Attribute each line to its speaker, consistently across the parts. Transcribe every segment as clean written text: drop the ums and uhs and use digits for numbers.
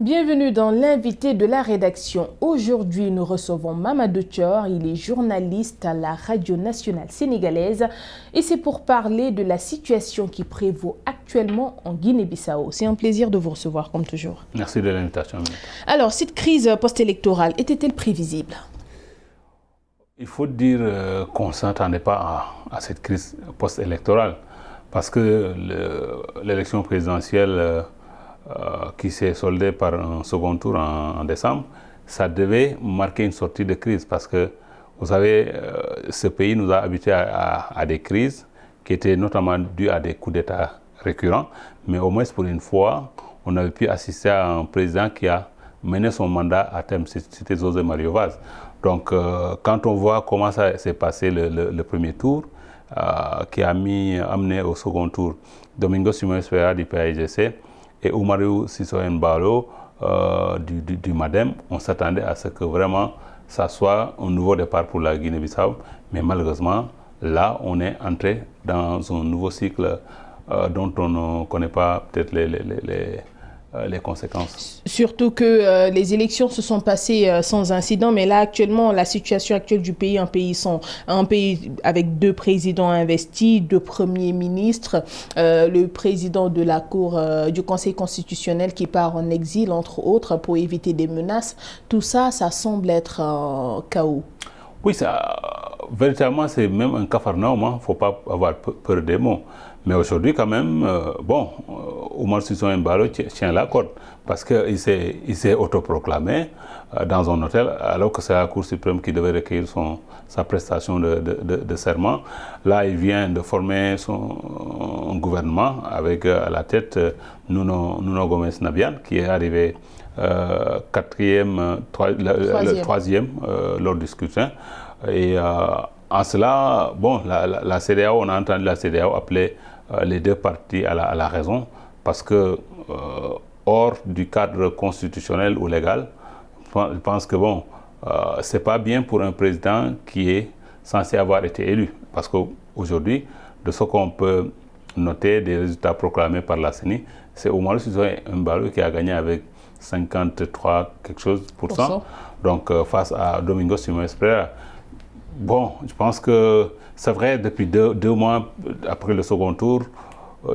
Speaker 1: Bienvenue dans l'invité de la rédaction. Aujourd'hui, nous recevons Mamadou Thior. Il est journaliste à la Radio Nationale Sénégalaise et c'est pour parler de la situation qui prévaut actuellement en Guinée-Bissau. C'est un plaisir de vous recevoir comme toujours.
Speaker 2: Merci de l'invitation.
Speaker 1: Alors, cette crise post-électorale était-elle prévisible?
Speaker 2: Il faut dire qu'on ne s'attendait pas à cette crise post-électorale parce que l'élection présidentielle qui s'est soldée par un second tour en décembre, ça devait marquer une sortie de crise parce que, vous savez, ce pays nous a habitués à des crises qui étaient notamment dues à des coups d'État récurrents, mais au moins pour une fois, on avait pu assister à un président qui a mené son mandat à terme. C'était José Mario Vaz. Donc, quand on voit comment ça s'est passé le premier tour, qui a amené au second tour Domingos Simões Pereira du PAIGC et Umaru Sissoco Embalo du MADEM, on s'attendait à ce que vraiment ça soit un nouveau départ pour la Guinée-Bissau. Mais malheureusement, là, on est entré dans un nouveau cycle dont on ne connaît pas peut-être les conséquences.
Speaker 1: Surtout que les élections se sont passées sans incident, mais là actuellement, la situation actuelle du pays, un pays avec 2 présidents investis, 2 premiers ministres, le président de la Cour du Conseil constitutionnel qui part en exil, entre autres, pour éviter des menaces, tout ça, ça semble être chaos.
Speaker 2: Oui, véritablement, c'est même un capharnaüm, il ne faut pas avoir peur des mots. Mais aujourd'hui, quand même, Umaru Sissoco Embalo tient la corde parce qu'il s'est autoproclamé dans un hôtel, alors que c'est la Cour suprême qui devait recueillir sa prestation de serment. Là, il vient de former un gouvernement avec à la tête Nuno Gomes Nabian, qui est arrivé troisième lors du scrutin. Et en cela, bon, la CEDEAO, on a entendu la CEDEAO appeler les 2 parties à la raison parce que hors du cadre constitutionnel ou légal, je pense que bon, c'est pas bien pour un président qui est censé avoir été élu parce qu'aujourd'hui, de ce qu'on peut noter des résultats proclamés par la CENI, c'est Umaru Sissoco Embalo qui a gagné avec 53 quelque chose pour cent. Donc face à Domingos Simões Pereira. Bon, je pense que c'est vrai, depuis deux mois après le second tour,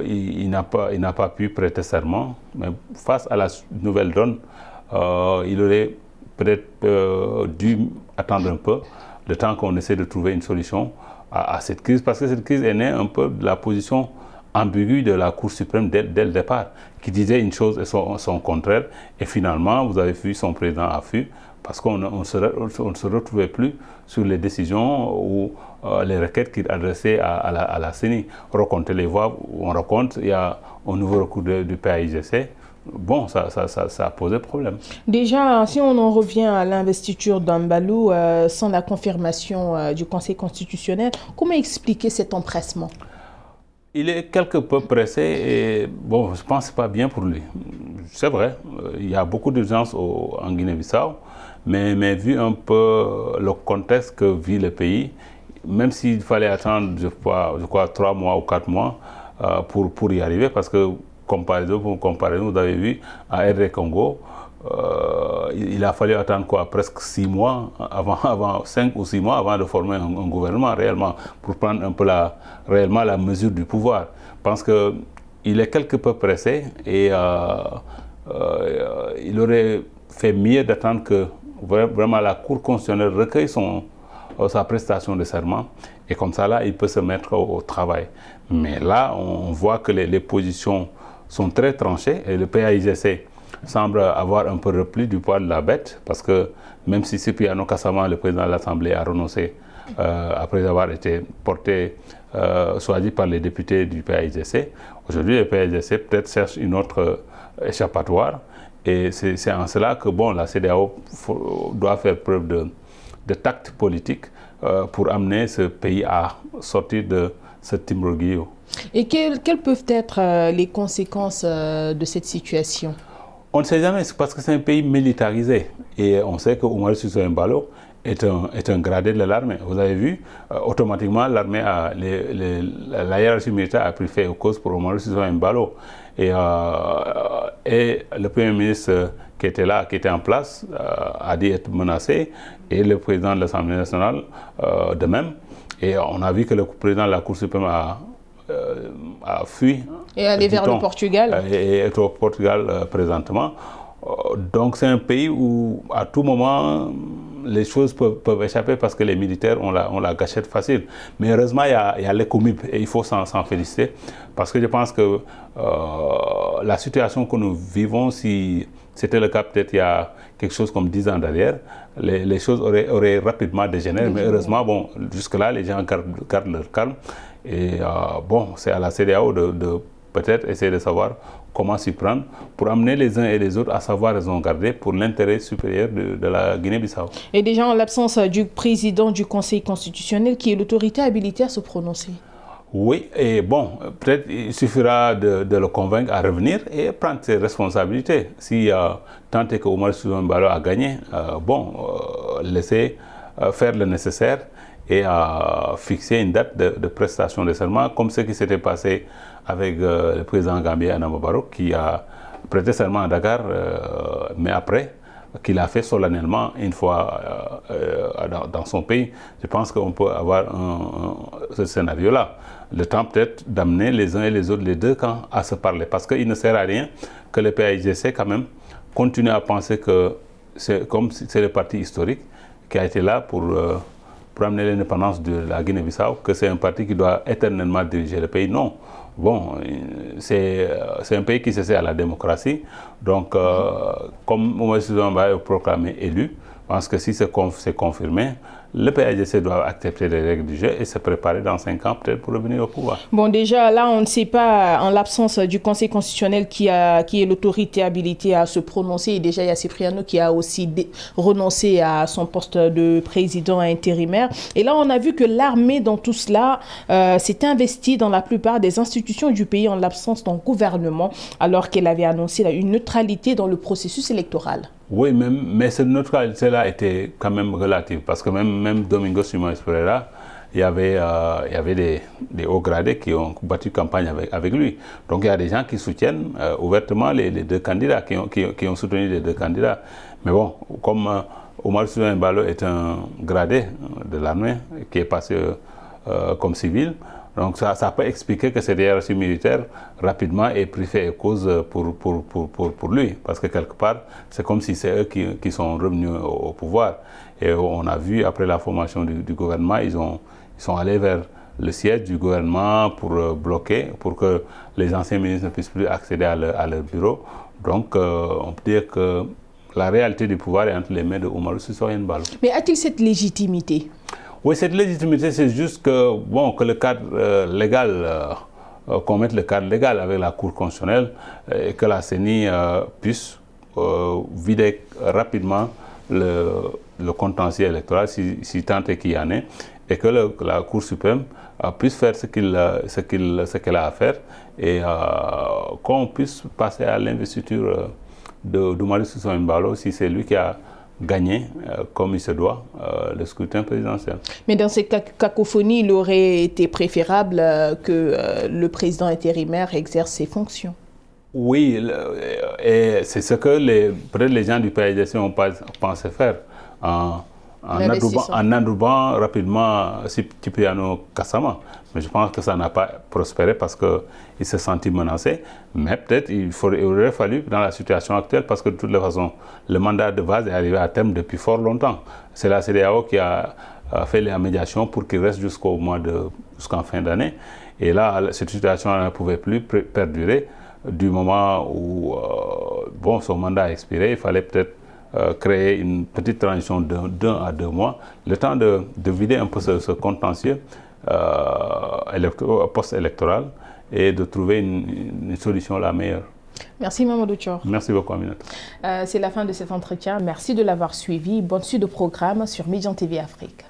Speaker 2: il n'a pas pu prêter serment. Mais face à la nouvelle donne, il aurait peut-être dû attendre un peu, le temps qu'on essaie de trouver une solution à cette crise. Parce que cette crise est née un peu de la position ambiguë de la Cour suprême dès le départ, qui disait une chose et son contraire. Et finalement, vous avez vu son président a fui, parce qu'on ne se retrouvait plus sur les décisions ou les requêtes qu'il adressait à la CENI. Recompter les voix, on recompte, il y a un nouveau recours du PAIGC. Bon, ça a posé problème.
Speaker 1: Déjà, si on en revient à l'investiture d'Embalo sans la confirmation du Conseil constitutionnel, comment expliquer cet empressement?
Speaker 2: Il est quelque peu pressé et bon, je pense que ce n'est pas bien pour lui. C'est vrai, il y a beaucoup d'urgence en Guinée-Bissau, mais vu un peu le contexte que vit le pays, même s'il fallait attendre, je crois 3 mois ou 4 mois pour y arriver, parce que comparaison, vous avez vu, à RD Congo, il a fallu attendre presque 6 mois, 5 ou 6 mois avant de former un gouvernement réellement, pour prendre un peu réellement la mesure du pouvoir. Je pense qu'il est quelque peu pressé et il aurait fait mieux d'attendre que vraiment la Cour constitutionnelle recueille sa prestation de serment et comme ça là il peut se mettre au travail. Mais là on voit que les positions sont très tranchées et le PAIGC semble avoir un peu repli du poids de la bête parce que même si Cipriano Cassama, le président de l'Assemblée, a renoncé après avoir été porté, choisi par les députés du PAIGC, aujourd'hui le PAIGC peut-être cherche une autre échappatoire et c'est en cela que bon, la CEDEAO doit faire preuve de tact politique pour amener ce pays à sortir de ce imbroglio.
Speaker 1: Et quelles peuvent être les conséquences de cette situation?
Speaker 2: On ne sait jamais, parce que c'est un pays militarisé. Et on sait que Umaru Sissoco Embalo est un gradé de l'armée. Vous avez vu, automatiquement, l'armée la hiérarchie militaire a pris fait aux causes pour Umaru Sissoco Embalo. Et le Premier ministre qui était là, qui était en place, a dit être menacé, et le président de l'Assemblée nationale de même. Et on a vu que le président de la Cour suprême a fui.
Speaker 1: Et aller vers le Portugal.
Speaker 2: Et est au Portugal présentement. Donc c'est un pays où à tout moment les choses peuvent échapper parce que les militaires ont la gâchette facile. Mais heureusement il y a l'ECOMIP et il faut s'en féliciter parce que je pense que la situation que nous vivons, si c'était le cas peut-être il y a quelque chose comme 10 ans derrière, les choses auraient rapidement dégénéré. Mais heureusement, bon, jusque-là les gens gardent leur calme. Et bon, c'est à la CEDEAO de peut-être essayer de savoir comment s'y prendre pour amener les uns et les autres à savoir raison garder pour l'intérêt supérieur de la Guinée-Bissau.
Speaker 1: Et déjà en l'absence du président du Conseil constitutionnel, qui est l'autorité habilitée à se prononcer?
Speaker 2: Oui, et bon, peut-être il suffira de le convaincre à revenir et prendre ses responsabilités. Si tant est que Oumar Sissoco Embalo a gagné, bon, laisser faire le nécessaire et fixer une date de prestation de serment, comme ce qui s'était passé avec le président gambien Adama Barrow, qui a prêté serment à Dakar, mais après, qu'il a fait solennellement une fois dans son pays. Je pense qu'on peut avoir ce scénario-là. Le temps peut-être d'amener les uns et les autres, les deux camps, à se parler. Parce qu'il ne sert à rien que le PAIGC, quand même, continue à penser que c'est comme si c'est le parti historique qui a été là pour amener l'indépendance de la Guinée-Bissau, que c'est un parti qui doit éternellement diriger le pays. Non. Bon, c'est un pays qui s'essaie à la démocratie. Donc, comme Oumar Sissoco Embalo est proclamé élu, je pense que si c'est confirmé, le PAIGC doit accepter les règles du jeu et se préparer dans 5 ans peut-être pour revenir au pouvoir.
Speaker 1: Bon, déjà là, on ne sait pas, en l'absence du Conseil constitutionnel qui est l'autorité habilitée à se prononcer, et déjà il y a Cipriano qui a aussi renoncé à son poste de président intérimaire. Et là, on a vu que l'armée dans tout cela s'est investie dans la plupart des institutions du pays en l'absence d'un gouvernement, alors qu'elle avait annoncé une neutralité dans le processus électoral.
Speaker 2: Oui, mais cette neutralité-là était quand même relative, parce que même Domingos Simões Pereira, il y avait des hauts gradés qui ont battu campagne avec lui. Donc il y a des gens qui soutiennent ouvertement les deux candidats, qui ont soutenu les deux candidats. Mais bon, comme Oumar Sissoco Embalo est un gradé de l'armée qui est passé comme civil, donc ça peut expliquer que cette hiérarchie militaire rapidement ait pris fait et cause pour lui. Parce que quelque part, c'est comme si c'est eux qui sont revenus au pouvoir. Et on a vu, après la formation du gouvernement, ils sont allés vers le siège du gouvernement pour bloquer, pour que les anciens ministres ne puissent plus accéder à leur bureau. Donc on peut dire que la réalité du pouvoir est entre les mains de Oumar Sissoco Embalo.
Speaker 1: Mais a-t-il cette légitimité?
Speaker 2: Oui, cette légitimité, c'est juste que, bon, que le cadre légal, qu'on mette le cadre légal avec la Cour constitutionnelle et que la CENI puisse vider rapidement le contentieux électoral, si tant est qu'il y en ait, et que la Cour suprême puisse faire ce qu'elle a à faire et qu'on puisse passer à l'investiture d'Oumar Sissoco Embalo si c'est lui qui a gagner, comme il se doit, le scrutin présidentiel.
Speaker 1: Mais dans cette cacophonie, il aurait été préférable que le président intérimaire exerce ses fonctions.
Speaker 2: Oui, et c'est ce que peut-être les gens du PAIGC ont pensé faire en adoubant rapidement Cipriano Kassama. Mais je pense que ça n'a pas prospéré parce qu'il s'est senti menacé. Mais peut-être il aurait fallu, dans la situation actuelle, parce que de toute façon, le mandat de base est arrivé à terme depuis fort longtemps. C'est la CEDEAO qui a fait la médiation pour qu'il reste jusqu'en fin d'année. Et là, cette situation ne pouvait plus perdurer du moment où bon, son mandat a expiré. Il fallait peut-être créer une petite transition d'1 à 2 mois, le temps de vider un peu ce contentieux post-électoral et de trouver une solution la meilleure.
Speaker 1: Merci Mamadou Thior.
Speaker 2: Merci beaucoup Aminata.
Speaker 1: C'est la fin de cet entretien. Merci de l'avoir suivi. Bonne suite de programme sur Médian TV Afrique.